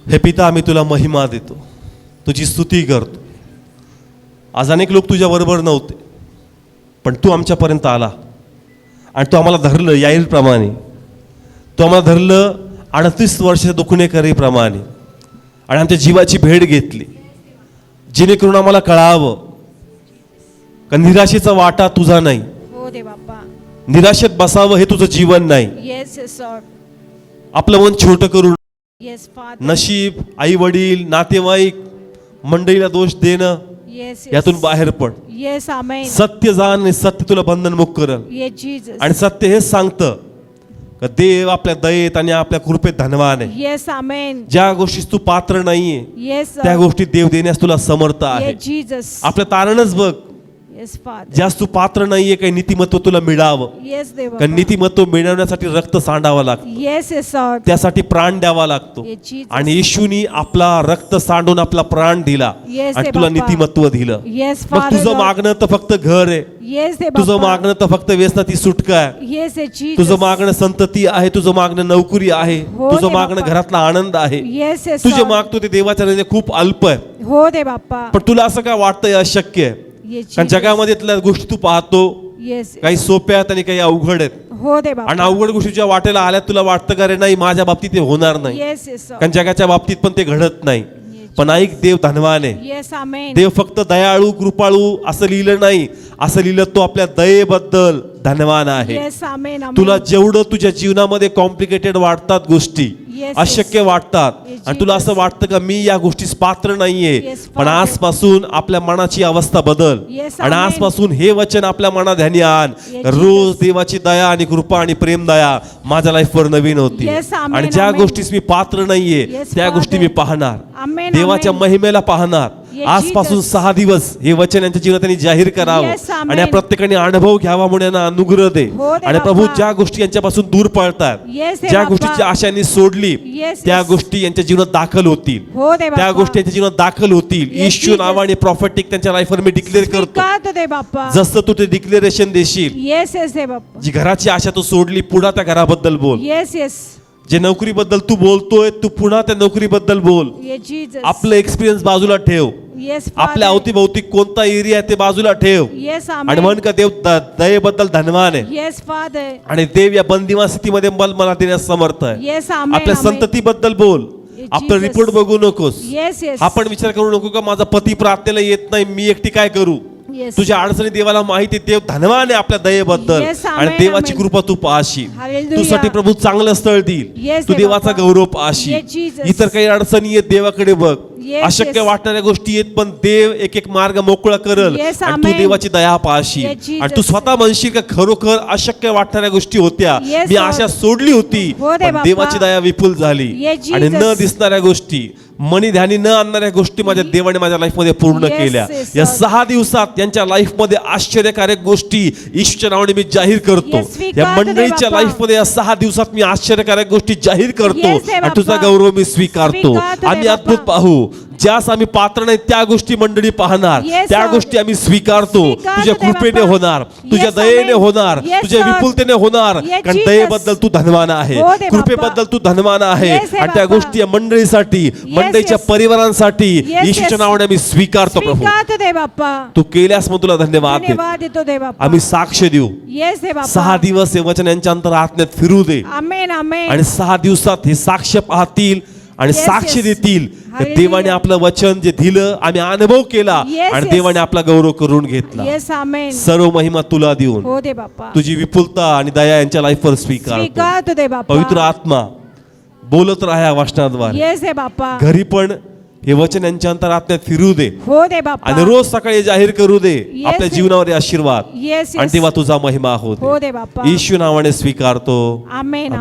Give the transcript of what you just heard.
हे पिता, आम्ही तुला महिमा देतो, तुझी स्तुती करतो. आज अनेक लोक तुझ्या बरोबर नव्हते, पण तू आमच्यापर्यंत आला आणि तू आम्हाला धरलं याईरप्रमाणे, तू आम्हाला धरलं 38 वर्ष दुखणेकरीप्रमाणे आणि आमच्या जीवाची भेट घेतली, जेणेकरून आम्हाला कळावं का निराशेचा वाटा तुझा नाही. हो दे बाप्पा. निराशेत बसावं हे तुझं जीवन नाही. Yes yes Lord. आपलं मन छोटं करून येस फादर. नशीब, आई वडील, नातेवाईक मंडळीला दोष देणं, येस यातून बाहेर पड. येस आमेन. सत्य जाण आणि सत्य तुला बंधनमुक्त करल. Yes Jesus. आणि सत्य हेच सांगतं का देव आपल्या दयेत आणि आपल्या कृपेत धनवान आहे. येस आमेन. ज्या गोष्टीस तू पात्र नाहीये येस त्या गोष्टी देव देण्यास तुला समर्थ आहे. Yes Jesus. आपलं तारणच बघ, येस फादर. ज्यास तू पात्र नाहीये काही नीतिमत्व तुला मिळावं. येस देव. कारण नीतिमत्व मिळवण्यासाठी रक्त सांडावं लागतं, येस येस लॉर्ड. त्यासाठी प्राण द्यावा लागतो. Yes Jesus. आणि येशूनी आपला रक्त सांडून आपला प्राण दिला Yes, आणि दे तुला बाप्पा. नीतिमत्व दिलं. येस मग फादर. तुझं मागणं तर फक्त घर आहे, येस दे तुझं बाप्पा. मागणं तर फक्त व्यसनाची सुटका आहे, येस येस जीसस. तुझं मागणं संतती आहे, तुझं मागणं नौकरी आहे, हो तुझं दे मागणं बाप्पा. घरातला आनंद आहे. येस येस तुझे लॉर्ड. मागतो ते देवाच्या नजरेने खूप अल्प आहे. हो दे बाप्पा. पण तुला असं काय वाटतंय अशक्य आहे? येस कारण जीसस. जगामध्ये इथल्या गोष्टी तू पाहतो, येस. काही सोप्या आहेत आणि काही अवघड आहेत. हो दे आणि बाप्पा. अवघड गोष्टी ज्या वाटेला आल्या तुला वाटतं का रे नाही माझ्या बाबतीत ते होणार नाही, येस येस लॉर्ड. कारण जगाच्या बाबतीत पण ते घडत नाही. पण ऐक, देव धनवान आहे. येस आमेन. देव फक्त दयाळू कृपाळू असं लिहिलं नाही, असं लिहिलं तो आपल्या दयेबद्दल धनवान आहे. येस आमेन आमेन. तुला जेवढं तुझ्या जीवनामध्ये कॉम्प्लिकेटेड वाटतात गोष्टी, Yes, अशक्य वाटतात Yes, आणि तुला असं Jesus. वाटतं का मी या गोष्टीस पात्र नाहीये, Yes, पण Father. आजपासून आपल्या मनाची अवस्था बदल. Yes, आणि Amen. आजपासून हे वचन आपल्या मनात ध्यानी आण, Yes, रोज Jesus. देवाची दया आणि कृपा आणि प्रेम दया माझ्या लाईफवर नवीन होती. Yes, Amen, आणि ज्या Amen. गोष्टीस मी पात्र नाहीये Yes, त्या गोष्टी Father. मी पाहणार, Amen, देवाच्या Amen. महिमेला पाहणार. Yes, आजपासून Jesus. 6 दिवस हे वचन यांच्या जीवनात त्यांनी जाहीर करावं. Yes, Amen. आणि या प्रत्येकाने अनुभव घ्यावा म्हणून यांना अनुग्रह दे. हो दे आणि प्रभू बाप्पा. ज्या गोष्टी यांच्यापासून दूर पळतात, Yes, दे ज्या बाप्पा. गोष्टीची आशांनी सोडली, Yes, त्या yes. गोष्टी यांच्या जीवनात दाखल होतील. हो दे त्या बाप्पा. गोष्टी यांच्या जीवनात दाखल होतील. Yes, येशू Jesus. नावाने प्रॉफिटिक त्यांच्या लाईफवर मी डिक्लेअर करतो. स्वीकार दे बाप्पा. जसं तू ते डिक्लेरेशन देशील, येस येस दे बाप्पा. जी घराची आशा तू सोडली, पुन्हा त्या घराबद्दल बोल. Yes yes. जे नोकरीबद्दल तू बोलतोय, तू पुन्हा त्या नोकरीबद्दल बोल. ये जीसस. आपलं एक्सपिरियन्स बाजूला ठेव, येस आपल्या अवतीभोवती कोणता एरिया आहे ते बाजूला ठेव. येस आणि आमेन. म्हण का देव दयेबद्दल धनवान आहे येस फादर. आणि देव या बंदिवान स्थितीमध्ये मला देण्यास समर्थ आहे. येस आमेन. आपल्या आमेन. संततीबद्दल बोल. Yes, आपलं Jesus. रिपोर्ट बघू नकोस. Yes yes. आपण विचार करू नको का माझा पती प्रार्थनेला येत नाही, मी एकटी काय करू. Yes. तुझ्या अडचणी देवाला माहिती आहे, देव धनवान आहे आपल्या दयेबद्दल. Yes, amen, आणि देवाची amen. कृपा तू पाहशील. Hallelujah. तुझ्यासाठी प्रभू चांगलं स्थळ देईल. Yes, तू देव देवाचा बाप्पा. गौरव पाहशील. Yes, Jesus. इतर काही अडचणी आहेत देवाकडे बघ. Yes, अशक्य yes. वाटणाऱ्या गोष्टी आहेत, पण देव एक एक मार्ग मोकळा करल. Yes, आणि तू amen. देवाची दया पाहशील. Yes, Jesus. आणि तू स्वतः म्हणशील का खरोखर अशक्य वाटणाऱ्या गोष्टी होत्या, Yes, मी Lord. आशा सोडली होती, हो दे पण बाप्पा. देवाची दया विपुल झाली. Yes, आणि न Jesus. दिसणाऱ्या गोष्टी, मनी ध्यानी न आणणाऱ्या गोष्टी माझ्या देवाने माझ्या लाईफ मध्ये पूर्ण Yes, केल्या. yes, या Lord. 6 दिवसात यांच्या लाईफ मध्ये आश्चर्यकारक गोष्टी ईश्वराच्या नावाने मी जाहीर करतो. Yes, स्वीकार या दे मंडळीच्या बाप्पा. लाईफ मध्ये या 6 दिवसात मी आश्चर्यकारक गोष्टी जाहीर करतो. Yes, दे आणि तुझा बाप्पा. गौरव मी स्वीकारतो. स्वीकार दे आम्ही बाप्पा. अद्भुत पाहू, ज्यास आम्ही पात्र नाही त्या गोष्टी मंडळी पाहणार. Yes, त्या Lord. गोष्टी आम्ही स्वीकारतो. स्वीकार तुझ्या दे कृपेने बाप्पा. होणार, तुझ्या Yes, दयेने amen. होणार, Yes, तुझ्या Lord. विपुलतेने होणार. Yes, कारण Jesus. दयेबद्दल तू धनवान आहे, हो दे बाप्पा. कृपेबद्दल तू धनवान आहे. Yes, हे आणि त्या बाप्पा. गोष्टी या मंडळीसाठी, मंडळीच्या yes. परिवारांसाठी Yes, येशूच्या yes. नावाने आम्ही स्वीकारतो. प्रभू स्वीकार दे बाप्पा. तू केल्यास मग तुला धन्यवाद दे. धन्यवाद देतो दे बाप्पा. आम्ही साक्ष देऊ. येस दे बाप्पा. 6 दिवस हे वचन यांच्या अंतरात्म्यात फिरू दे. आमेन आमेन. आणि 6 दिवसात हे साक्ष पाहतील आणि Yes, साक्ष yes. देतील. Hallelujah. देवाने आपलं वचन जे दिलं आम्ही अनुभव केला Yes, आणि yes. देवाने आपला गौरव करून घेतला. येस आमेन. सर्व महिमा तुला देऊन हो दे बाप्पा. तुझी विपुलता आणि दया यांच्या लाईफवर स्वीकार. स्वीकार दे बाप्पा. पवित्र आत्मा बोलत राहा वाचनाद्वारे. येस दे बाप्पा. घरी पण हे वचन यांच्या अंतरात्म्यात फिरू दे हो दे बाप्पा. आणि रोज सकाळी जाहीर करू दे Yes, आपल्या yes. जीवनावर आशीर्वाद. येस आणि येस. तेव्हा तुझा महिमा होत हो दे बाप्पा. येशू नावाने स्वीकारतो. आमेन.